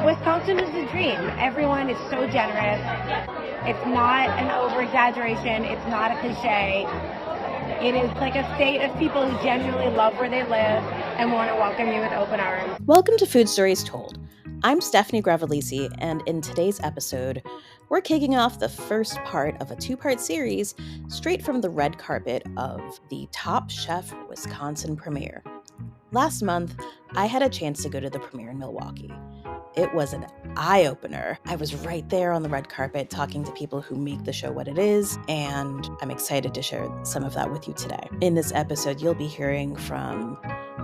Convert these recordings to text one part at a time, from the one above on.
Wisconsin is the dream. Everyone is so generous. It's not an over-exaggeration. It's not a cliche. It is like a state of people who genuinely love where they live and want to welcome you with open arms. Welcome to Food Stories Told. I'm Stephanie Gravalese, and in today's episode, we're kicking off the first part of a two-part series straight from the red carpet of the Top Chef Wisconsin premiere. Last month, I had a chance to go to the premiere in Milwaukee. It was an eye-opener. I was right there on the red carpet talking to people who make the show what it is, and I'm excited to share some of that with you today. In this episode, you'll be hearing from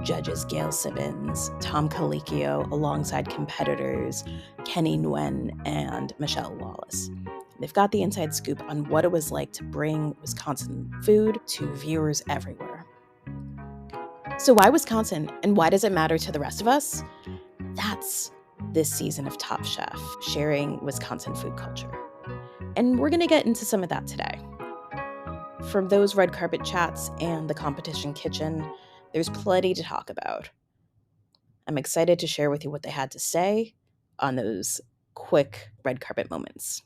judges Gail Simmons, Tom Colicchio, alongside competitors Kenny Nguyen and Michelle Wallace. They've got the inside scoop on what it was like to bring Wisconsin food to viewers everywhere. So why Wisconsin, and why does it matter to the rest of us? That's this season of Top Chef, sharing Wisconsin food culture. And we're going to get into some of that today. From those red carpet chats and the competition kitchen, there's plenty to talk about. I'm excited to share with you what they had to say on those quick red carpet moments.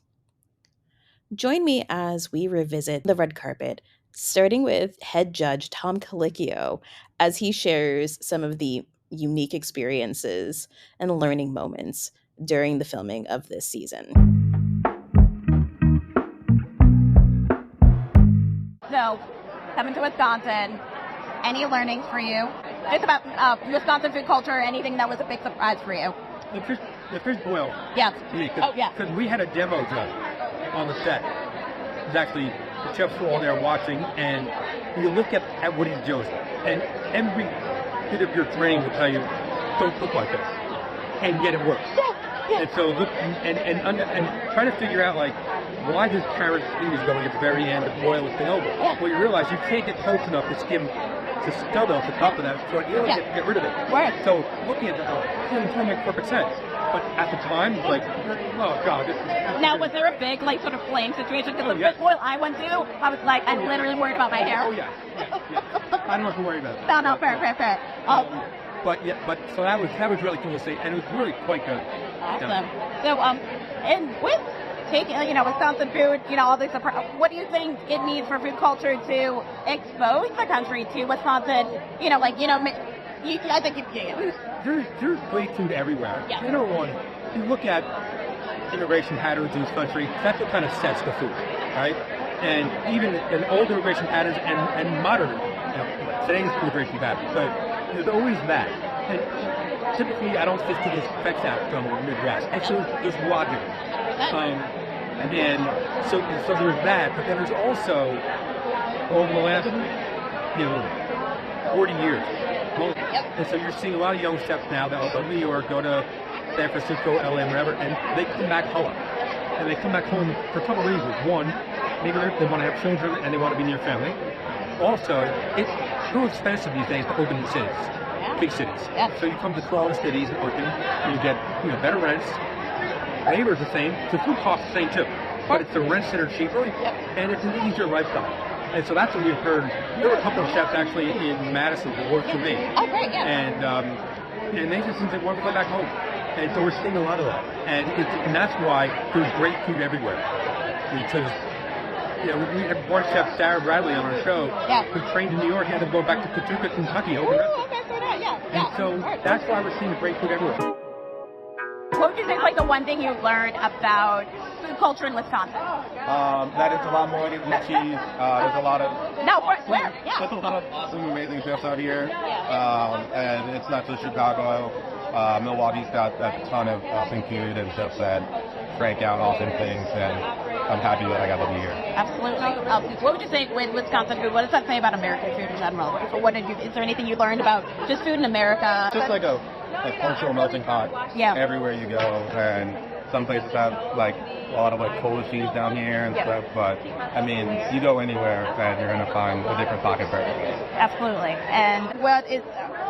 Join me as we revisit the red carpet, starting with head judge Tom Colicchio as he shares some of the unique experiences and learning moments during the filming of this season. So, coming to Wisconsin, any learnings for you? Just about Wisconsin food culture, anything that was a big surprise for you? The fish boil. Yes. Because we had a demo done on the set. It was actually, the chefs were all there watching, and you look at what he's doing, and every bit of your training will tell you, don't cook like this, and yet it works. Yeah. And so look and try to figure out like why this carrot is going at the very end to boil the thing over. Yeah. Well, you realize you can't get close enough to skim to scud off the top of that, so you really get rid of it. Right. So looking at that, it's going to make perfect sense. But at the time, it's like, oh god. Now, was there a big like sort of flame situation? Because the fish boil I went to, I was like, I'm literally worried about my hair. Oh yeah. I don't have to worry about it. No, fair. But so that was really cool to see, and it was really quite good. Awesome. Yeah. So and with taking Wisconsin food, all these, what do you think it needs for food culture to expose the country to Wisconsin? I think there's great food everywhere. Yeah. Number one, you look at immigration patterns in this country. That's what kind of sets the food, right? And even in old immigration patterns and modern, today's immigration patterns, but there's always that. And typically, I don't just see this effects out from the Midwest. Actually, there's logic. And then, so there's that, but then there's also, over the last, 40 years. And so you're seeing a lot of young chefs now that will go to New York, go to San Francisco, LA, wherever, and they come back home. And they come back home for a couple of reasons. One, maybe they want to have children and they want to be near family. Also, it's too expensive these days to open in cities, big cities. Yeah. So you come to smaller cities and open, you get better rents. Labor's the same, the food costs the same too. But it's the rents that are cheaper, and it's an easier lifestyle. And so that's what we've heard. There were a couple of chefs actually in Madison who worked for me. Oh, great, yeah. And they just they want to go back home. And so we're seeing a lot of that. And that's why there's great food everywhere. Because, we had one chef, Sarah Bradley, on our show, who trained in New York, had to go back to Paducah, Kentucky. And so that's why we're seeing great food everywhere. What would you think the one thing you learned about food culture in Wisconsin? That it's a lot more than cheese. There's a lot of... No, where? Yeah. There's a lot of some amazing chefs out here. And it's not just Chicago. Milwaukee's got a ton of food and chefs that crank out awesome things, and I'm happy that I got to be here. Absolutely. What would you say with Wisconsin food? What does that say about American food in general? Is there anything you learned about just food in America? Just like a cultural melting pot everywhere you go, and some places have a lot of cold cheese down here and stuff, but I mean, you go anywhere and you're going to find a different pocket for everything. Absolutely. And what is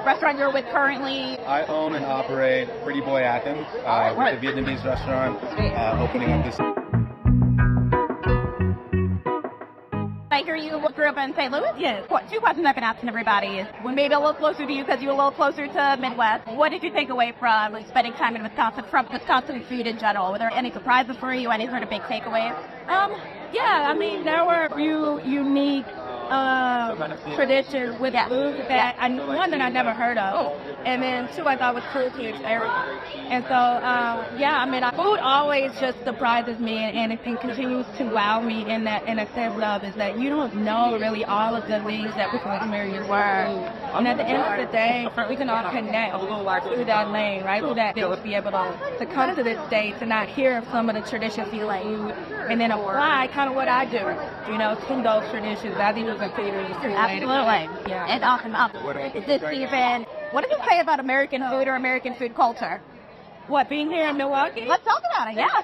restaurant you're with currently? I own and operate Pretty Boy Athens, with a Vietnamese restaurant, opening up this. I hear you grew up in St. Louis? Yes. Two questions I've been asking everybody is, when maybe a little closer to you because you're a little closer to Midwest, what did you take away from spending time in Wisconsin, from Wisconsin food in general? Were there any surprises for you, any sort of big takeaways? Yeah, I mean, there were a few unique traditions with food that one that I never heard of, and then two I thought was cool to experiment. And so, yeah, I mean, food always just surprises me, and it continues to wow me in a sense of is that you don't know really all of the things that people in American were. And at the end of the day, we can all connect through that lane, right? Through that, to be able to come to this state to not hear some of the traditions you like, and then apply kind of what I do, to those traditions. I think it was a theater. Absolutely. Yeah. And awesome. Is this even, what does it say about American food or American food culture? What, being here in Milwaukee? Let's talk about it, yeah.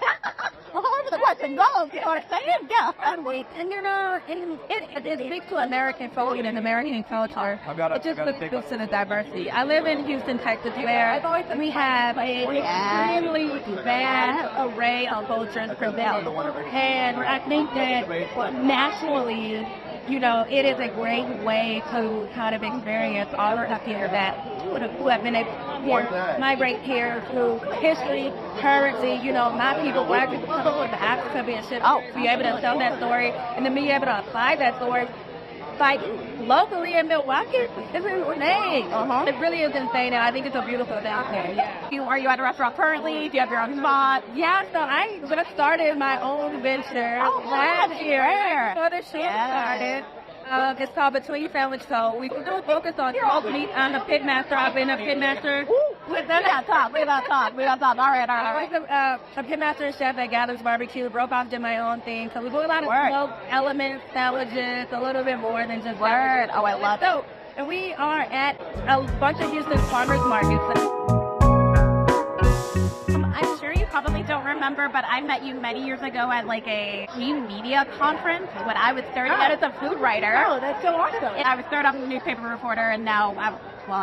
Wherever the question goes, you know what I'm saying? Yeah. And it speaks to American food and American culture. It just speaks to the diversity. I live in Houston, Texas, where we have an extremely vast array of cultures prevail. And I think that naturally, it is a great way to kind of experience all of us here who have been able to migrate here through history, currency, my people, black people, the Africa being shit, be able to tell that story and then be able to apply that story. Like, locally in Milwaukee, it's insane. It really is insane, and I think it's a beautiful thing out there. Are you at a restaurant currently? Do you have your own spot? Yeah, so I just started my own venture last year. So the show started. It's called Between Sandwich. So we do focus on smoked meat. I'm a pitmaster. I've been a pitmaster. We don't talk. All right. A pitmaster and chef at Gather's Barbecue. Broke off, did my own thing. So we do a lot of smoked elements, sandwiches, a little bit more than just word. Oh, I love it. And we are at a bunch of Houston farmers markets. I'm sure you probably don't remember, but I met you many years ago at like a new media conference when I was starting out as a food writer. Oh, that's so awesome. And I was started off as a newspaper reporter, and now I'm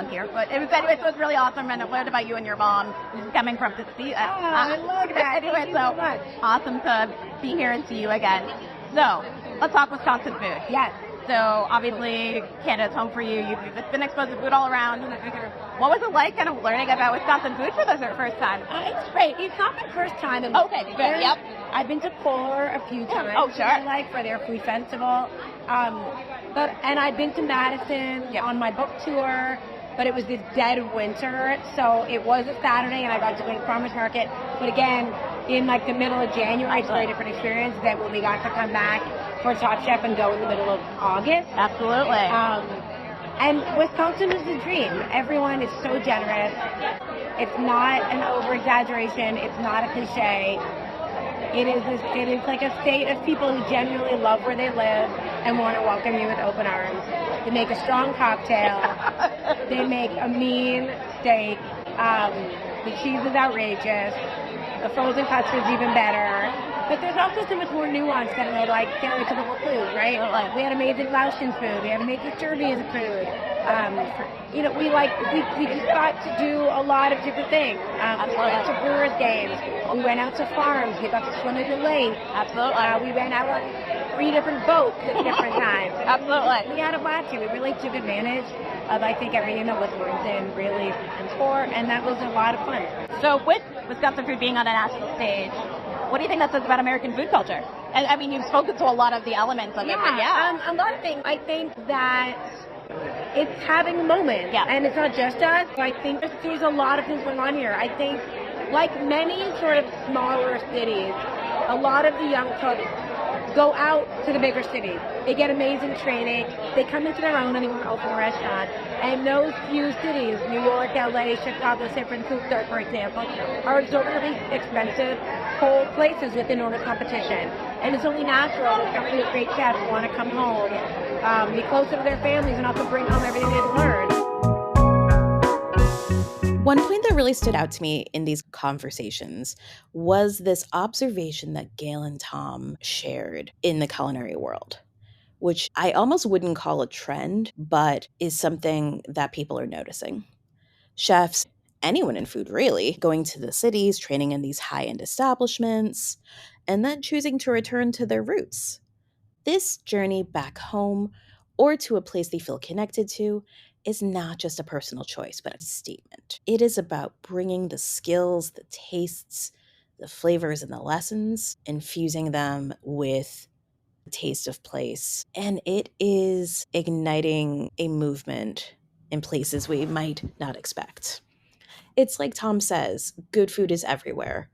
here. But it was really awesome, and I learned about you and your mom coming from the sea. I love that. Anyway, so awesome to be here and see you again. So let's talk Wisconsin food. Yes. So obviously Canada's home for you. You've been exposed to food all around. What was it like kind of learning about Wisconsin food for the first time? It's great. It's not the first time. Okay, good. Yep. I've been to Polar a few times. Oh, sure. For their food festival. And I've been to Madison on my book tour. But it was this dead of winter, so it was a Saturday, and I got to go to farmers market. But again, in like the middle of January, it's a very different experience than when we got to come back for Top Chef and go in the middle of August. Absolutely. And Wisconsin is the dream. Everyone is so generous. It's not an over-exaggeration. It's not a cliche. It is like a state of people who genuinely love where they live and want to welcome you with open arms. They make a strong cocktail. They make a mean steak. The cheese is outrageous. The frozen custard's even better. But there's also so much more nuance than like stereotypical food, right? Like we had amazing Laotian food. We had amazing Serbian food. We just got to do a lot of different things. We went out to Brewers games. We went out to farms. We got to swim in the lake. Absolutely. We went out on 3 different boats at different times. Absolutely. We had a blast here. We really took advantage of, I think, everything that Wisconsin really stands for, and that was a lot of fun. So with Wisconsin food being on a national stage, what do you think that says about American food culture? And I mean, you've spoken to a lot of the elements of it. A lot of things. I think that it's having moments, and it's not just us. I think there's a lot of things going on here. I think, like many sort of smaller cities, a lot of the young folks go out to the bigger cities. They get amazing training. They come into their own and they want to open a restaurant. And those few cities, New York, LA, Chicago, San Francisco, for example, are exorbitantly expensive whole places with enormous competition. And it's only natural that some of these great chefs want to come home, be closer to their families, and also bring home everything they've learned. One point that really stood out to me in these conversations was this observation that Gail and Tom shared in the culinary world, which I almost wouldn't call a trend, but is something that people are noticing. Chefs, anyone in food really, going to the cities, training in these high-end establishments, and then choosing to return to their roots. This journey back home or to a place they feel connected to is not just a personal choice, but a statement. It is about bringing the skills, the tastes, the flavors, and the lessons, infusing them with the taste of place. And it is igniting a movement in places we might not expect. It's like Tom says, good food is everywhere.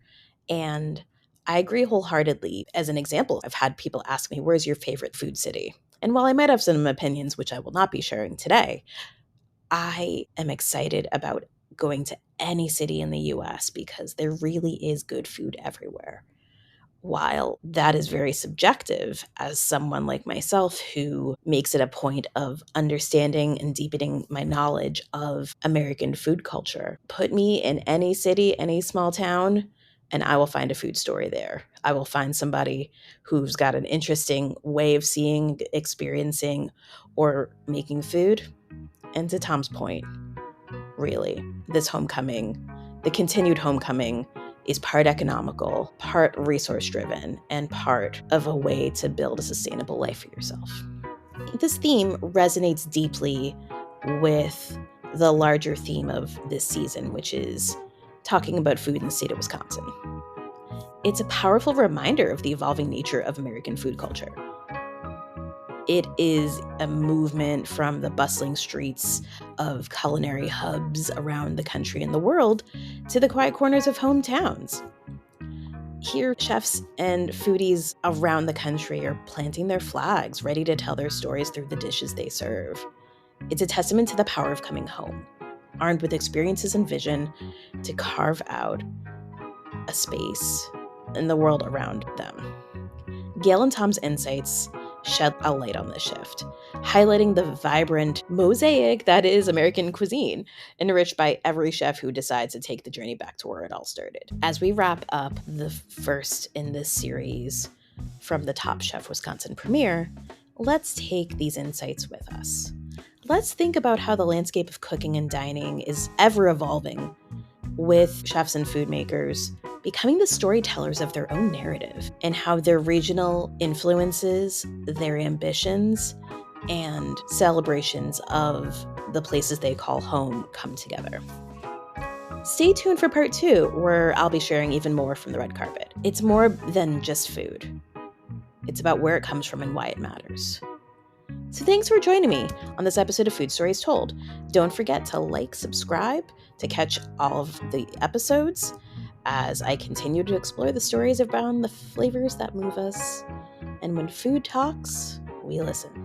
And I agree wholeheartedly. As an example, I've had people ask me, where's your favorite food city? And while I might have some opinions, which I will not be sharing today, I am excited about going to any city in the US because there really is good food everywhere. While that is very subjective, as someone like myself who makes it a point of understanding and deepening my knowledge of American food culture, put me in any city, any small town, and I will find a food story there. I will find somebody who's got an interesting way of seeing, experiencing, or making food. And to Tom's point, really, this homecoming, the continued homecoming, is part economical, part resource driven, and part of a way to build a sustainable life for yourself. This theme resonates deeply with the larger theme of this season, which is talking about food in the state of Wisconsin. It's a powerful reminder of the evolving nature of American food culture. It is a movement from the bustling streets of culinary hubs around the country and the world to the quiet corners of hometowns. Here, chefs and foodies around the country are planting their flags, ready to tell their stories through the dishes they serve. It's a testament to the power of coming home, armed with experiences and vision to carve out a space in the world around them. Gail and Tom's insights shed a light on this shift, highlighting the vibrant mosaic that is American cuisine, enriched by every chef who decides to take the journey back to where it all started. As we wrap up the first in this series from the Top Chef Wisconsin premiere, let's take these insights with us. Let's think about how the landscape of cooking and dining is ever evolving, with chefs and food makers becoming the storytellers of their own narrative, and how their regional influences, their ambitions, and celebrations of the places they call home come together. Stay tuned for part 2, where I'll be sharing even more from the red carpet. It's more than just food. It's about where it comes from and why it matters. So thanks for joining me on this episode of Food Stories Told. Don't forget to like, subscribe to catch all of the episodes as I continue to explore the stories around the flavors that move us. And when food talks, we listen.